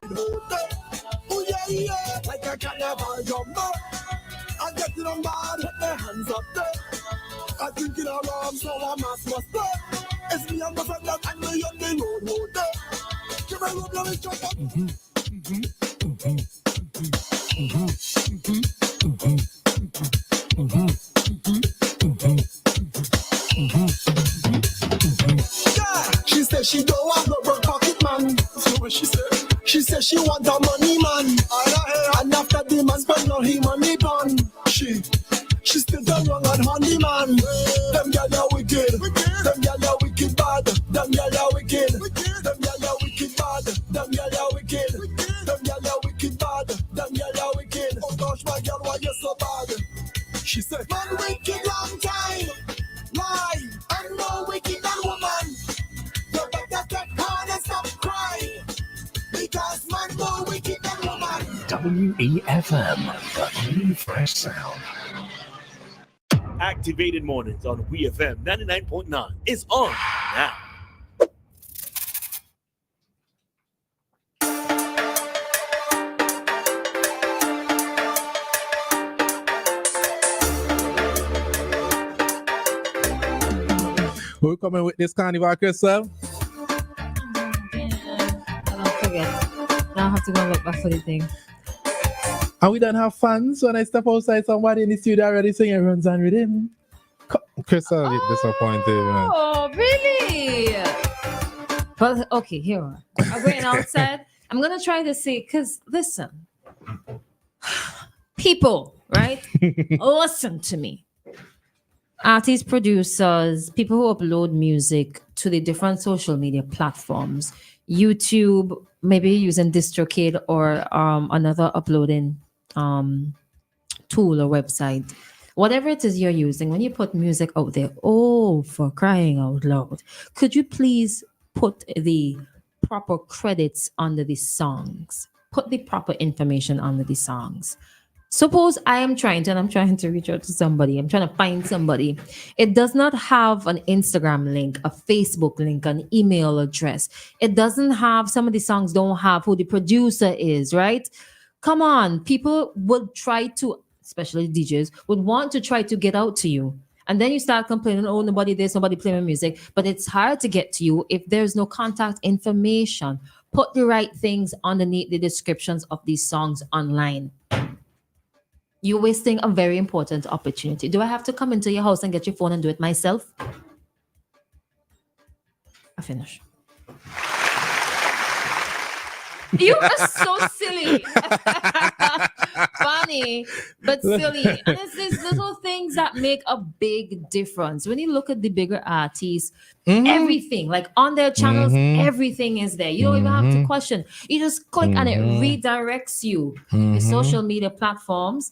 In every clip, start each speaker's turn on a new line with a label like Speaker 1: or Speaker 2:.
Speaker 1: Oh yeah, yeah, like a carnival jumbo. I get it on bad, put their hands up there. I think in a rum, so I must muster. It's me and my friend that and me on the road there. Give me a rub, let me jump up. Yeah, she said she don't want no broke pocket man. So what she said? She said she want a money man. And after the man spend all his money on, she still done wrong on honey man. Them gyal are wicked. Them gyal are wicked bad. Them gyal are wicked. Them gyal are wicked bad. Them gyal are wicked. Them gyal are wicked bad. Them gyal are wicked. Oh gosh, my girl, why you so bad? She said, man wicked long time. Lie. I'm more wicked than woman. You better take hard and stop crying. Because man more wicked than woman.
Speaker 2: WEFM, the new fresh sound.
Speaker 3: Activated Mornings on WEFM 99.9 is on now.
Speaker 4: We're coming with this carnival, Christal.
Speaker 5: Don't forget. Now I have to go look back for the thing.
Speaker 4: And we don't have fans when I step outside. Somebody in the studio already singing runs on rhythm. Christal is disappointed, man.
Speaker 5: Oh, really? But okay, here we are. I'm going outside. I'm gonna try to see, because listen, people, right? Listen to me. Artists, producers, people who upload music to the different social media platforms, YouTube, maybe using DistroKid or another uploading tool or website. Whatever it is you're using, when you put music out there, oh, for crying out loud, could you please put the proper credits under the songs? Put the proper information under the songs. Suppose I'm trying to reach out to somebody. I'm trying to find somebody. It does not have an Instagram link, a Facebook link, an email address. It doesn't have, some of the songs don't have who the producer is, right? Come on, people would try to, especially DJs, would want to try to get out to you. And then you start complaining, oh, there's nobody playing my music. But it's hard to get to you if there's no contact information. Put the right things underneath the descriptions of these songs online. You're wasting a very important opportunity. Do I have to come into your house and get your phone and do it myself? I finish. You are so silly. Funny, but silly. And it's these little things that make a big difference. When you look at the bigger artists, everything, like on their channels, everything is there. You don't even have to question. You just click and it redirects you. The social media platforms,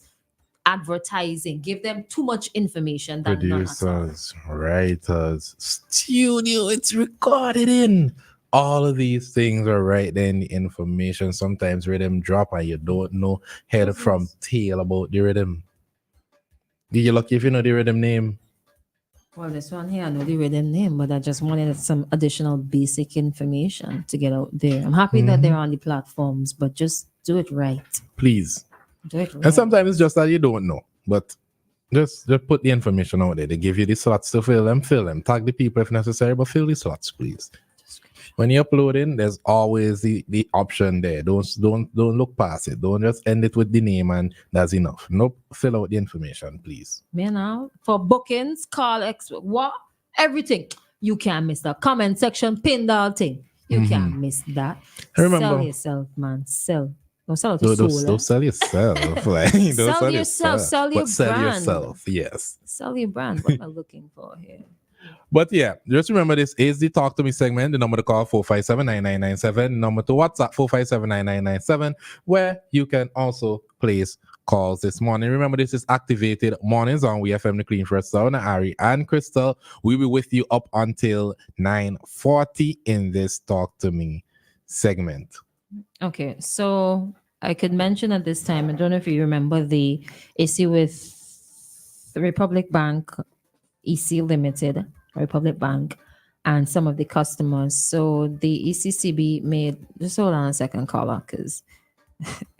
Speaker 5: advertising, give them too much information.
Speaker 4: Producers, writers, studio, it's recorded in. All of these things are right there in the information. Sometimes rhythm drop and you don't know head from tail about the rhythm. Did you lucky if you know the rhythm name?
Speaker 5: Well, this one here, I know the rhythm name, but I just wanted some additional basic information to get out there. I'm happy that they're on the platforms, but just do it right.
Speaker 4: Please.
Speaker 5: Do it right.
Speaker 4: And sometimes it's just that you don't know, but just put the information out there. They give you the slots to fill them. Tag the people if necessary, but fill the slots, please. When you're uploading, there's always the option there. Don't look past it. Don't just end it with the name and that's enough. Nope. Fill out the information, please.
Speaker 5: Now, for bookings, call everything. You can't miss that. Comment section, pin that thing. You can't miss that.
Speaker 4: Remember,
Speaker 5: sell yourself, man. Sell. Don't sell it to
Speaker 4: don't sell yourself. Like, don't
Speaker 5: sell yourself. Sell your
Speaker 4: sell
Speaker 5: brand.
Speaker 4: yourself. Yes.
Speaker 5: Sell your brand. What am I looking for here?
Speaker 4: But yeah, just remember this is the Talk to Me segment. The number to call 457-9997. Number to WhatsApp 457-9997, where you can also place calls this morning. Remember, this is Activated Mornings on WEFM, the Clean Fresh Sound. Ari and Christal, we'll be with you up until 9:40 in this Talk to Me segment.
Speaker 5: Okay, so I could mention at this time, I don't know if you remember the issue with the Republic Bank, EC Limited, Republic Bank, and some of the customers. So the ECCB made, just hold on a second, caller, because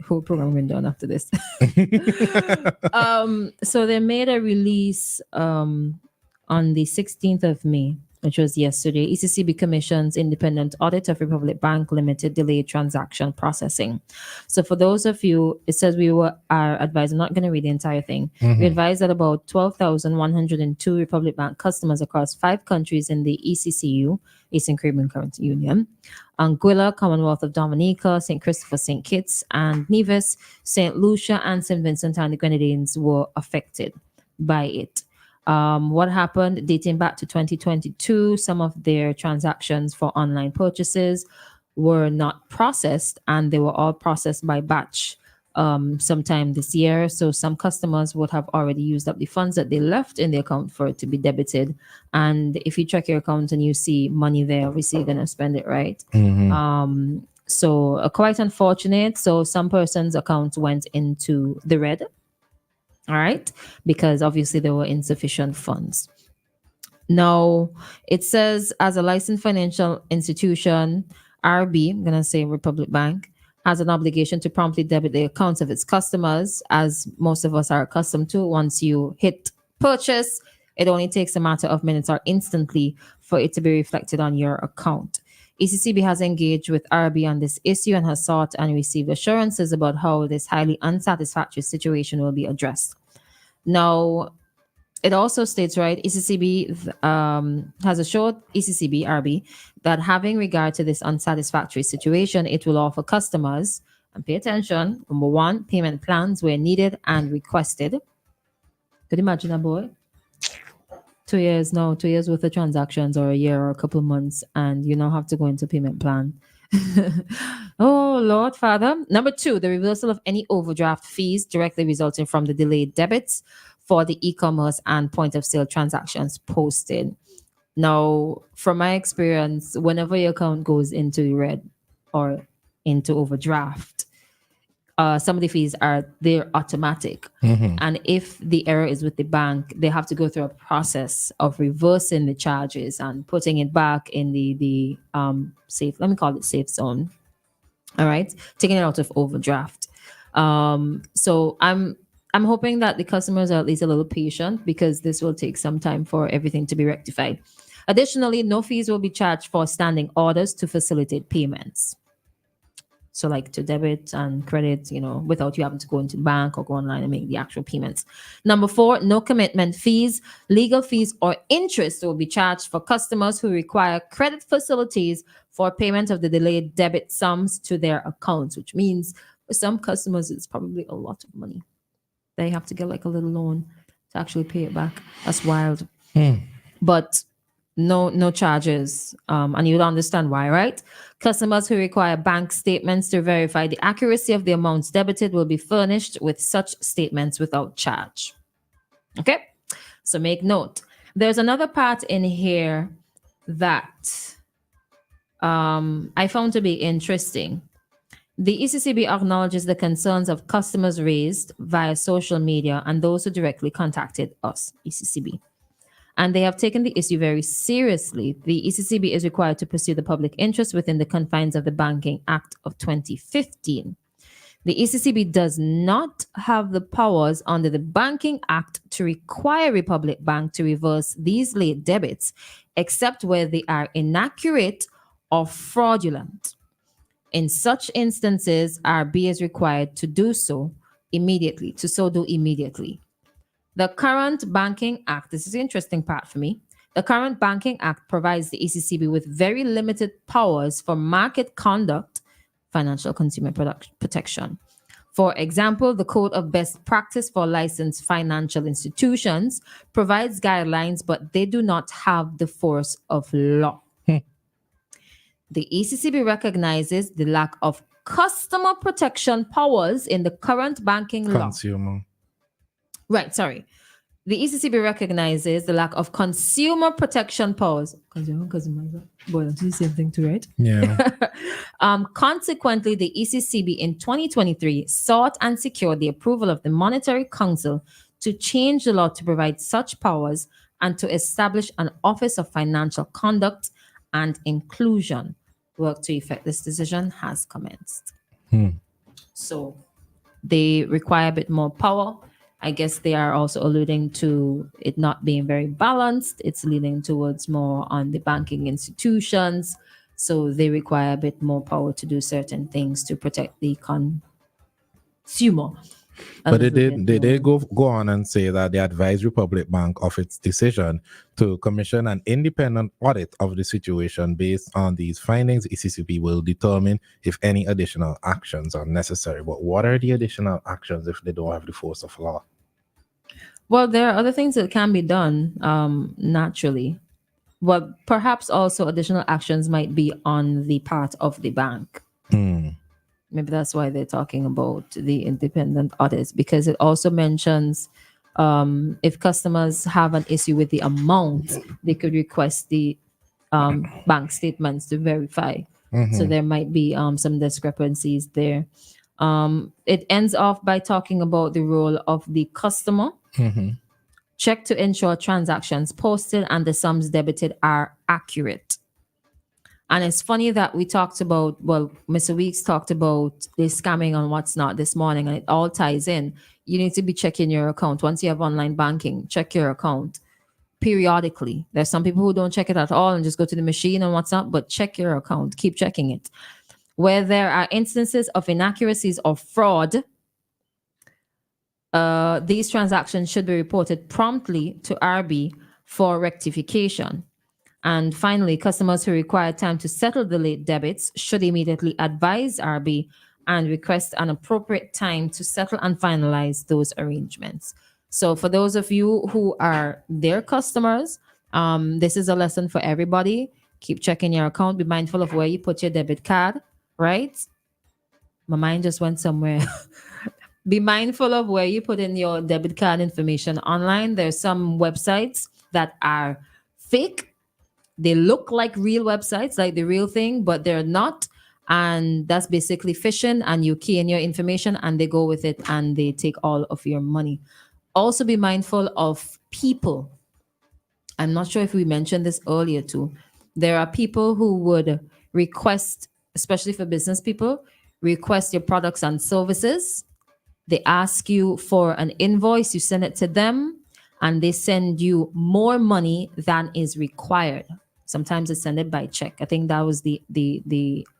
Speaker 5: whole program went down after this. So they made a release on the 16th of May, which was yesterday. ECCB commissions independent audit of Republic Bank Limited delayed transaction processing. So for those of you, it says are advised, I'm not going to read the entire thing. We advised that about 12,102 Republic Bank customers across 5 countries in the ECCU, Eastern Caribbean Currency Union, Anguilla, Commonwealth of Dominica, St. Christopher, St. Kitts and Nevis, St. Lucia, and St. Vincent and the Grenadines were affected by it. What happened dating back to 2022, some of their transactions for online purchases were not processed, and they were all processed by batch sometime this year. So some customers would have already used up the funds that they left in the account for it to be debited. And if you check your account and you see money there, obviously you're going to spend it, right? So quite unfortunate. So some person's accounts went into the red. All right, because obviously there were insufficient funds. Now, it says as a licensed financial institution, RB, I'm going to say Republic Bank, has an obligation to promptly debit the accounts of its customers, as most of us are accustomed to. Once you hit purchase, it only takes a matter of minutes or instantly for it to be reflected on your account. ECCB has engaged with RB on this issue and has sought and received assurances about how this highly unsatisfactory situation will be addressed. Now, it also states, right, ECCB has assured ECCB RB that having regard to this unsatisfactory situation, it will offer customers, and pay attention, number 1, payment plans where needed and requested. Could you imagine a boy? 2 years now, 2 years worth of transactions, or a year or a couple of months, and you now have to go into payment plan. Oh, Lord Father. Number 2, the reversal of any overdraft fees directly resulting from the delayed debits for the e-commerce and point of sale transactions posted. Now, from my experience, whenever your account goes into the red or into overdraft, some of the fees they're automatic. And if the error is with the bank, they have to go through a process of reversing the charges and putting it back in the safe, let me call it safe zone. All right, taking it out of overdraft. So I'm hoping that the customers are at least a little patient, because this will take some time for everything to be rectified. Additionally, no fees will be charged for standing orders to facilitate payments. So like to debit and credit, without you having to go into the bank or go online and make the actual payments. Number 4, no commitment fees, legal fees, or interest will be charged for customers who require credit facilities for payment of the delayed debit sums to their accounts, which means for some customers, it's probably a lot of money. They have to get like a little loan to actually pay it back. That's wild. But no charges. And you'll understand why, right? Customers who require bank statements to verify the accuracy of the amounts debited will be furnished with such statements without charge. Okay? So make note. There's another part in here that I found to be interesting. The ECCB acknowledges the concerns of customers raised via social media and those who directly contacted us, ECCB. And they have taken the issue very seriously. The ECCB is required to pursue the public interest within the confines of the Banking Act of 2015. The ECCB does not have the powers under the Banking Act to require Republic Bank to reverse these late debits, except where they are inaccurate or fraudulent. In such instances, RB is required to do so immediately, The current Banking Act, this is the interesting part for me. The current Banking Act provides the ECCB with very limited powers for market conduct, financial consumer protection. For example, the Code of Best Practice for Licensed Financial Institutions provides guidelines, but they do not have the force of law. The ECCB recognizes the lack of customer protection powers in the current banking law. Right, sorry. The ECCB recognizes the lack of consumer protection powers. Consumer, boy, that's the same thing too, right?
Speaker 4: Yeah.
Speaker 5: Consequently, the ECCB in 2023 sought and secured the approval of the Monetary Council to change the law to provide such powers and to establish an Office of Financial Conduct and inclusion. Work to effect this decision has commenced. So they require a bit more power. I guess they are also alluding to it not being very balanced. It's leaning towards more on the banking institutions. So they require a bit more power to do certain things to protect the consumer.
Speaker 4: But they go on and say that they advise Republic Bank of its decision to commission an independent audit of the situation. Based on these findings, ECCB will determine if any additional actions are necessary. But what are the additional actions if they don't have the force of law?
Speaker 5: Well, there are other things that can be done naturally. Well, perhaps also additional actions might be on the part of the bank. Maybe that's why they're talking about the independent audits, because it also mentions if customers have an issue with the amount, they could request the bank statements to verify. So there might be some discrepancies there. It ends off by talking about the role of the customer. Check to ensure transactions posted and the sums debited are accurate. And it's funny that we talked about, well, Mr. Weeks talked about the scamming on what's not this morning, and it all ties in. You need to be checking your account. Once you have online banking, check your account periodically. There's some people who don't check it at all and just go to the machine and what's not, but check your account. Keep checking it. Where there are instances of inaccuracies or fraud, these transactions should be reported promptly to RB for rectification. And finally, customers who require time to settle the late debits should immediately advise RB and request an appropriate time to settle and finalize those arrangements. So for those of you who are their customers, this is a lesson for everybody. Keep checking your account. Be mindful of where you put your debit card, right? My mind just went somewhere. Be mindful of where you put in your debit card information online. There's some websites that are fake. They look like real websites, like the real thing, but they're not. And that's basically phishing, and you key in your information and they go with it and they take all of your money. Also be mindful of people. I'm not sure if we mentioned this earlier too. There are people who would request, especially for business people, request your products and services. They ask you for an invoice, you send it to them, and they send you more money than is required. Sometimes they send it by check. I think that was the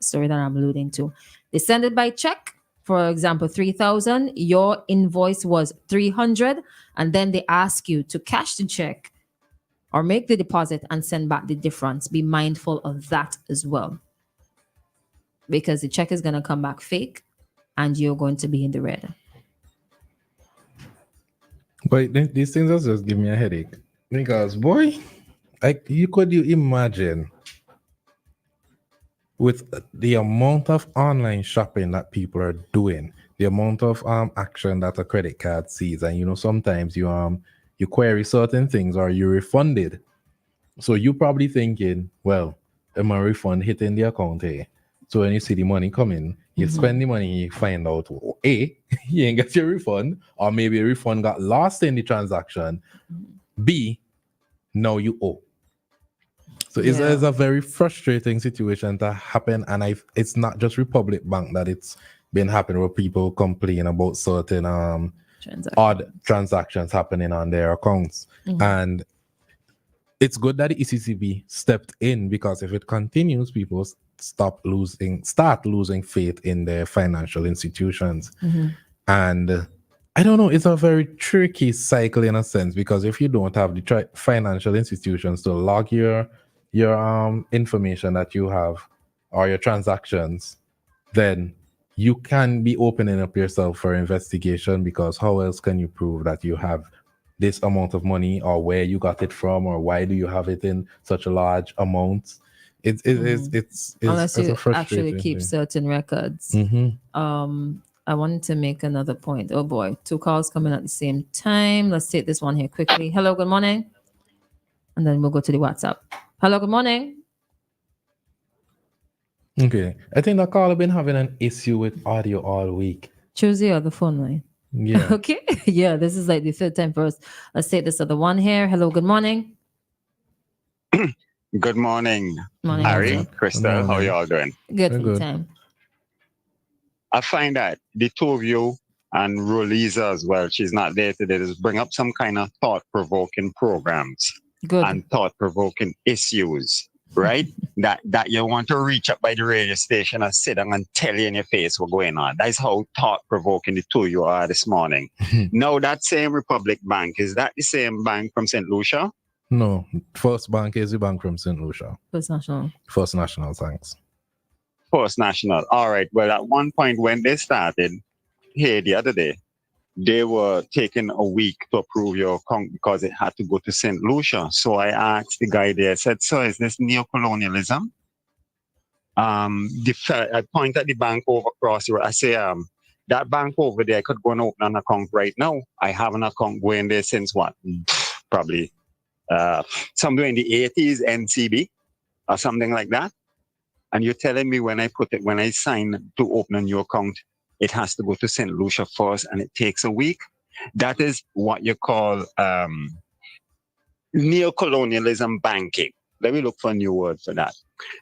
Speaker 5: story that I'm alluding to. They send it by check, for example, 3,000. Your invoice was 300, and then they ask you to cash the check or make the deposit and send back the difference. Be mindful of that as well, because the check is going to come back fake, and you're going to be in the red.
Speaker 4: But these things just give me a headache, because boy, like you imagine with the amount of online shopping that people are doing, the amount of action that a credit card sees, and sometimes you query certain things or you're refunded. So you probably thinking, well, am I refund hitting the account here? So when you see the money coming, you spend the money, you find out, A, you ain't get your refund, or maybe a refund got lost in the transaction. B, now you owe. So it's a very frustrating situation to happen, and it's not just Republic Bank that it's been happening, where people complain about certain odd transactions happening on their accounts. And it's good that the ECCB stepped in, because if it continues, people start losing faith in their financial institutions. And I don't know, it's a very tricky cycle in a sense, because if you don't have the financial institutions to log your information that you have or your transactions, then you can be opening up yourself for investigation, because how else can you prove that you have this amount of money, or where you got it from, or why do you have it in such a large amount? It's
Speaker 5: unless you actually keep
Speaker 4: thing.
Speaker 5: certain records. I wanted to make another point. Oh boy, 2 calls coming at the same time. Let's take this one here quickly. Hello, good morning. And then we'll go to the WhatsApp. Hello, good morning.
Speaker 4: Okay. I think that call have been having an issue with audio all week.
Speaker 5: Choose the other phone line.
Speaker 4: Yeah.
Speaker 5: Okay. Yeah, this is like the third time for us. Let's take this other one here. Hello, good morning.
Speaker 6: Good morning,
Speaker 5: Morning,
Speaker 6: Harry,
Speaker 5: what's up?
Speaker 6: Christal. How
Speaker 4: morning.
Speaker 6: you all doing?
Speaker 5: Good
Speaker 4: Very
Speaker 5: for the
Speaker 4: good.
Speaker 5: time.
Speaker 6: I find that the two of you and Rolisa as well, she's not there today, is bring up some kind of thought-provoking programs
Speaker 5: Good.
Speaker 6: and thought-provoking issues, right? that you want to reach up by the radio station and sit down and tell you in your face what's going on. That's how thought-provoking the two of you are this morning. Now, that same Republic Bank, is that the same bank from St. Lucia?
Speaker 4: No, First Bank is the bank from St. Lucia.
Speaker 5: First National.
Speaker 4: First National, thanks.
Speaker 6: First National. All right. Well, at one point when they started here the other day, they were taking a week to approve your account because it had to go to St. Lucia. So I asked the guy there, I said, "So is this neocolonialism?" I point at the bank over across the road. I say, that bank over there, I could go and open an account right now. I have an account going there since what? Probably somewhere in the 80s, NCB or something like that. And you're telling me when I sign to open a new account, it has to go to St. Lucia first and it takes a week. That is what you call neocolonialism banking. Let me look for a new word for that.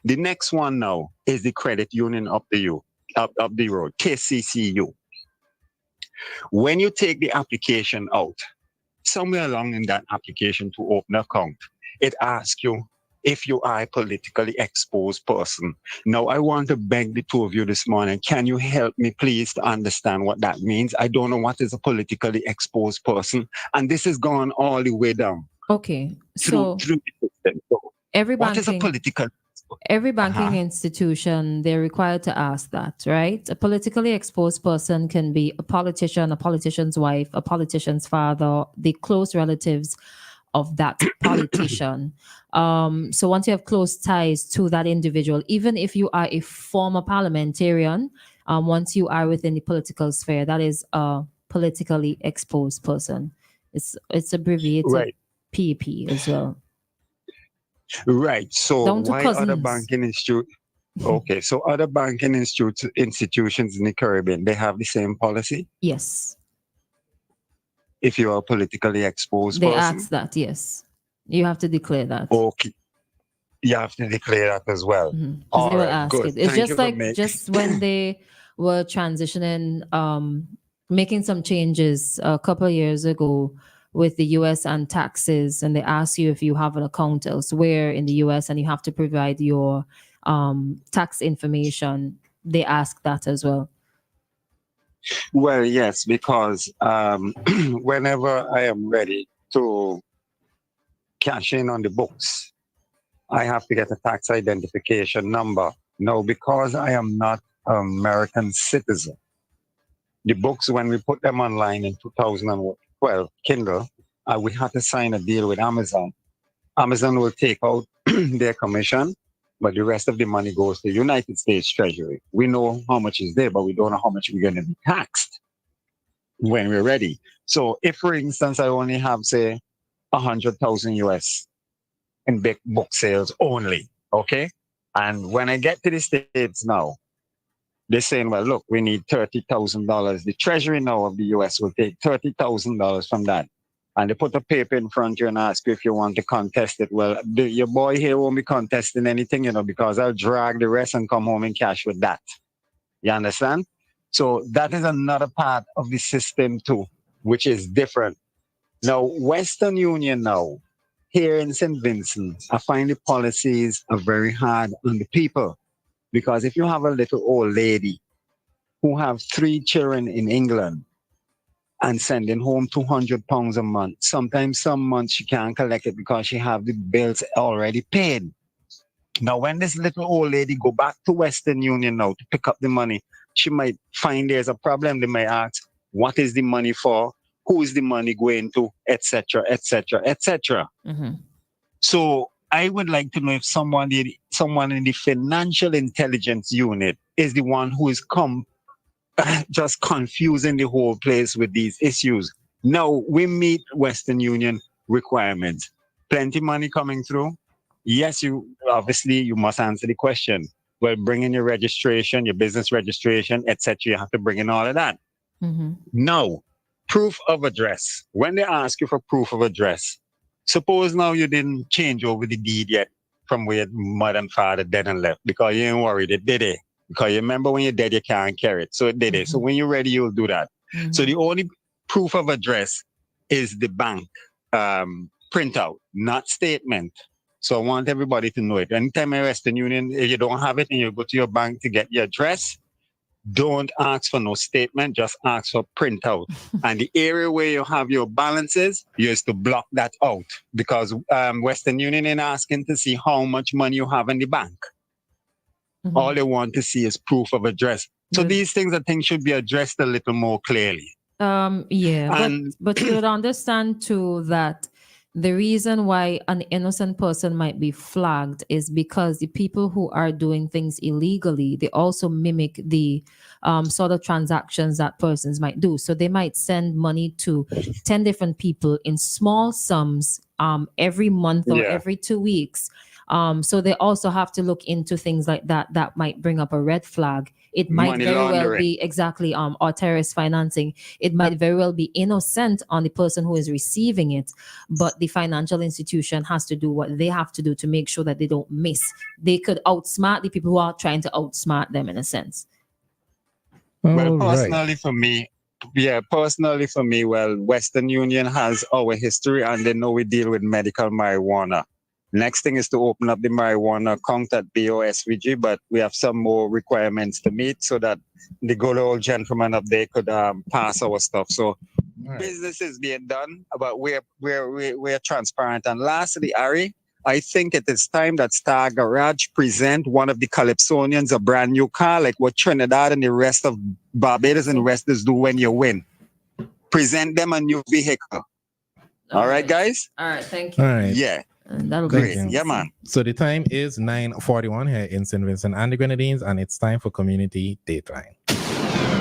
Speaker 6: The next one now is the credit union up the road, KCCU. When you take the application out, somewhere along in that application to open an account, it asks you if you are a politically exposed person. Now, I want to beg the two of you this morning, can you help me please to understand what that means? I don't know what is a politically exposed person. And this has gone all the way down.
Speaker 5: Okay. So
Speaker 6: Through the system. So
Speaker 5: every
Speaker 6: what is a
Speaker 5: banking
Speaker 6: political...
Speaker 5: every banking institution, they're required to ask that, right? A politically exposed person can be a politician, a politician's wife, a politician's father, the close relatives of that politician. So once you have close ties to that individual, even if you are a former parliamentarian, once you are within the political sphere, that is a politically exposed person. It's abbreviated
Speaker 6: Right.
Speaker 5: PEP as well.
Speaker 6: Right. So
Speaker 5: Down to
Speaker 6: why other
Speaker 5: cousins.
Speaker 6: banking institute? Okay. So other banking institutions in the Caribbean, they have the same policy.
Speaker 5: Yes.
Speaker 6: If you are a politically exposed
Speaker 5: They
Speaker 6: person.
Speaker 5: ask that, yes. You have to declare that.
Speaker 6: Okay. You have to declare that as well.
Speaker 5: Because
Speaker 6: All
Speaker 5: they will
Speaker 6: right,
Speaker 5: ask
Speaker 6: good.
Speaker 5: it. It's
Speaker 6: Thank
Speaker 5: just
Speaker 6: you for
Speaker 5: like just when they were transitioning, making some changes a couple of years ago with the US and taxes, and they ask you if you have an account elsewhere in the US and you have to provide your tax information. They ask that as well.
Speaker 6: Well, yes, because whenever I am ready to cash in on the books, I have to get a tax identification number. Now, because I am not an American citizen, the books, when we put them online in 2012, Kindle, we had to sign a deal with Amazon. Amazon will take out their commission, but the rest of the money goes to the United States Treasury. We know how much is there, but we don't know how much we're going to be taxed when we're ready. So if, for instance, I only have, say, 100,000 US in big book sales only, okay? And when I get to the States now, they're saying, well, look, we need $30,000. The Treasury now of the US will take $30,000 from that. And they put a paper in front of you and ask you if you want to contest it. Well, your boy here won't be contesting anything, because I'll drag the rest and come home in cash with that. You understand? So that is another part of the system too, which is different. Now, Western Union now, here in St. Vincent, I find the policies are very hard on the people. Because if you have a little old lady who have 3 children in England and sending home £200 a month, sometimes some months she can't collect it because she have the bills already paid. Now, when this little old lady go back to Western Union now to pick up the money, she might find there's a problem. They might ask, what is the money for? Who is the money going to? Etc., etc., etc. So I would like to know if someone in the financial intelligence unit is the one who is just confusing the whole place with these issues. Now, we meet Western Union requirements. Plenty money coming through. Yes, you must answer the question. Well, bring in your registration, your business registration, etc. You have to bring in all of that. Now, proof of address. When they ask you for proof of address, suppose now you didn't change over the deed yet. from where mother and father dead and left because you ain't worried. It did it. Because you remember when you're dead, you can't carry it. So it did it. So when you're ready, you'll do that. So the only proof of address is the bank printout, not statement. So I want everybody to know it. Anytime in Western Union, if you don't have it and you go to your bank to get your address, don't ask for no statement, just ask for printout. And the area where you have your balances, you have to block that out because Western Union is asking to see how much money you have in the bank. All they want to see is proof of address. So these things, I think, should be addressed a little more clearly.
Speaker 5: But you would understand too that the reason why an innocent person might be flagged is because the people who are doing things illegally, they also mimic the sort of transactions that persons might do. So they might send money to 10 different people in small sums every month or every 2 weeks. So they also have to look into things like that might bring up a red flag. It might
Speaker 6: Money
Speaker 5: very
Speaker 6: laundering.
Speaker 5: well be exactly or terrorist financing. It might very well be innocent on the person who is receiving it, but the financial institution has to do what they have to do to make sure that they don't miss. They could outsmart the people who are trying to outsmart them in a sense.
Speaker 6: Well, personally for me, well, Western Union has our history and they know we deal with medical marijuana. Next thing is to open up the marijuana account at BOSVG, but we have some more requirements to meet so that the good old gentleman up there could pass our stuff. So business is being done, but we're transparent. And lastly, Ari, I think it is time that Star Garage present one of the Calypsonians a brand new car, like what Trinidad and the rest of Barbados and the rest do when you win. Present them a new vehicle. All right, guys?
Speaker 5: All right, thank you.
Speaker 4: All right.
Speaker 6: Yeah.
Speaker 5: That'll
Speaker 6: Great.
Speaker 5: be
Speaker 6: Yeah, man.
Speaker 4: So the time is 9:41 here in St. Vincent and the Grenadines, and it's time for Community Dateline.